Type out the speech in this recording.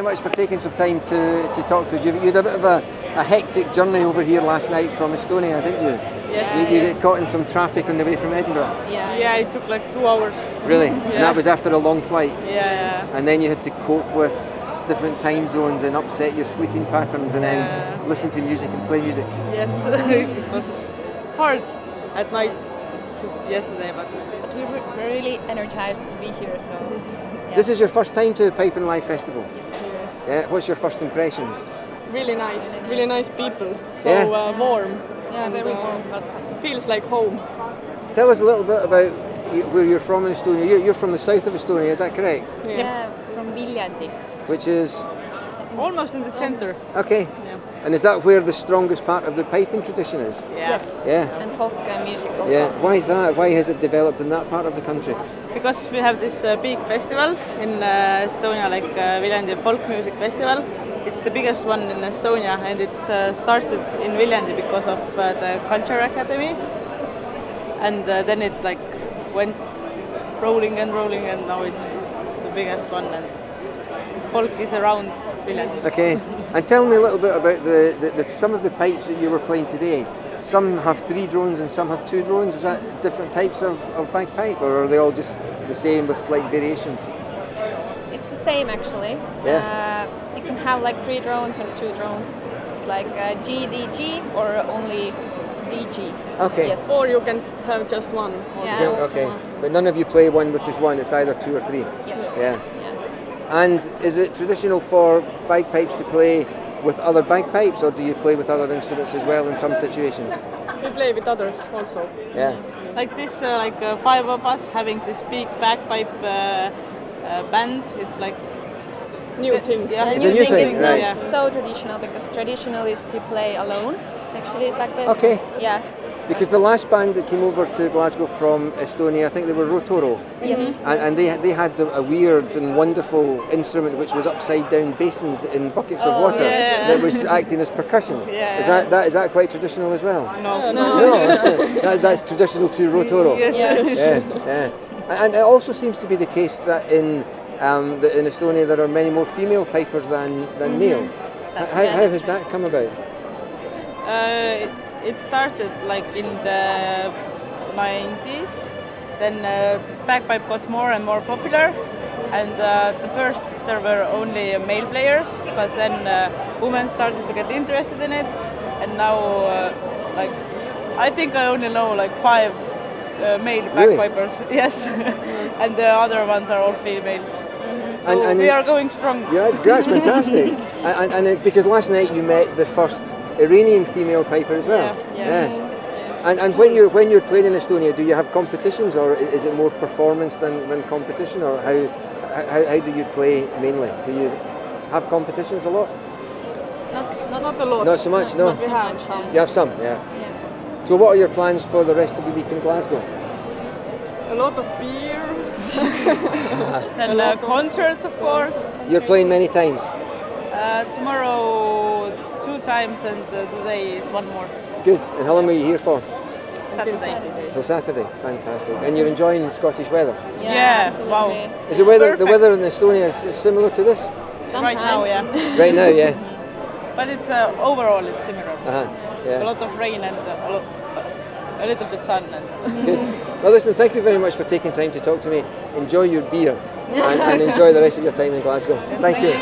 much for taking some time to talk to us. You had a bit of a hectic journey over here last night from Estonia, didn't you? Yes. You get caught in some traffic on the way from Edinburgh? Yeah, it took like 2 hours. Really? Yeah. And that was after a long flight? Yeah. And then you had to cope with different time zones and upset your sleeping patterns and then listen to music and play music? Yes, it was hard at night yesterday, but we were really energized to be here, so... Yeah. This is your first time to Pipe and Live Festival? Yes. Yeah. What's your first impressions? really nice people, so warm. Yeah, very warm welcome. Feels like home. Tell us a little bit about where you're from in Estonia. You're from the south of Estonia, is that correct? Yeah, from Viljandi. Which is? Almost in the center. Okay. Yeah. And is that where the strongest part of the piping tradition is? Yeah. Yes. Yeah. And folk music also. Yeah. Why is that? Why has it developed in that part of the country? Because we have this big festival in Estonia, like Viljandi Folk Music Festival. It's the biggest one in Estonia, and it started in Viljandi because of the Culture Academy, and then it like went rolling, and now it's the biggest one, and folk is around Viljandi. Okay, and tell me a little bit about some of the pipes that you were playing today. Some have 3 drones and some have 2 drones. Is that different types of bagpipe, or are they all just the same with slight variations? It's the same actually. Yeah. You can have like 3 drones or 2 drones. It's like GDG or only DG. Okay. Yes. Or you can have just one. Yeah. So, okay, but none of you play one with just one. It's either 2 or 3. Yes. Yeah. And is it traditional for bagpipes to play with other bagpipes, or do you play with other instruments as well in some situations? We play with others also. Yeah. Like this, 5 of us having this big bagpipe band. It's like new thing. Yeah, It's a new thing, It's right. not so traditional because traditional is to play alone. Actually, bagpipe. Okay. Yeah. Because the last band that came over to Glasgow from Estonia, I think they were Rotoro. Yes. And they had a weird and wonderful instrument which was upside down basins in buckets of water that was acting as percussion. Yeah. Is that quite traditional as well? No. No, that's traditional to Rotoro. Yes. Yeah. And it also seems to be the case that in Estonia there are many more female pipers than male. How has that come about? It started like in the 90s, then bagpipe got more and more popular, and the first there were only male players, but then women started to get interested in it, and now like I think I only know like 5 male bagpipers. Really? Yes, and the other ones are all female. So And we are going strong. Yeah, that's fantastic. Because last night you met the first Iranian female piper as well. Yeah. And when you're playing in Estonia, do you have competitions, or is it more performance than competition, or how do you play mainly? Do you have competitions a lot? Not a lot. Not so much, no. Not so much, no. You have some, yeah. So what are your plans for the rest of the week in Glasgow? A lot of beer and concerts, of course. You're playing many times. Tomorrow 2 times, and today is 1 more. Good. And how long are you here for? Saturday. Till Saturday. Fantastic. And you're enjoying Scottish weather? Yeah, absolutely. wow. Is the weather in Estonia is similar to this? Sometimes. Right now, yeah. Right now, yeah. But it's overall it's similar. Yeah. A lot of rain and a little bit sun. And Good. Well, listen, thank you very much for taking time to talk to me. Enjoy your beer and enjoy the rest of your time in Glasgow. Thank you.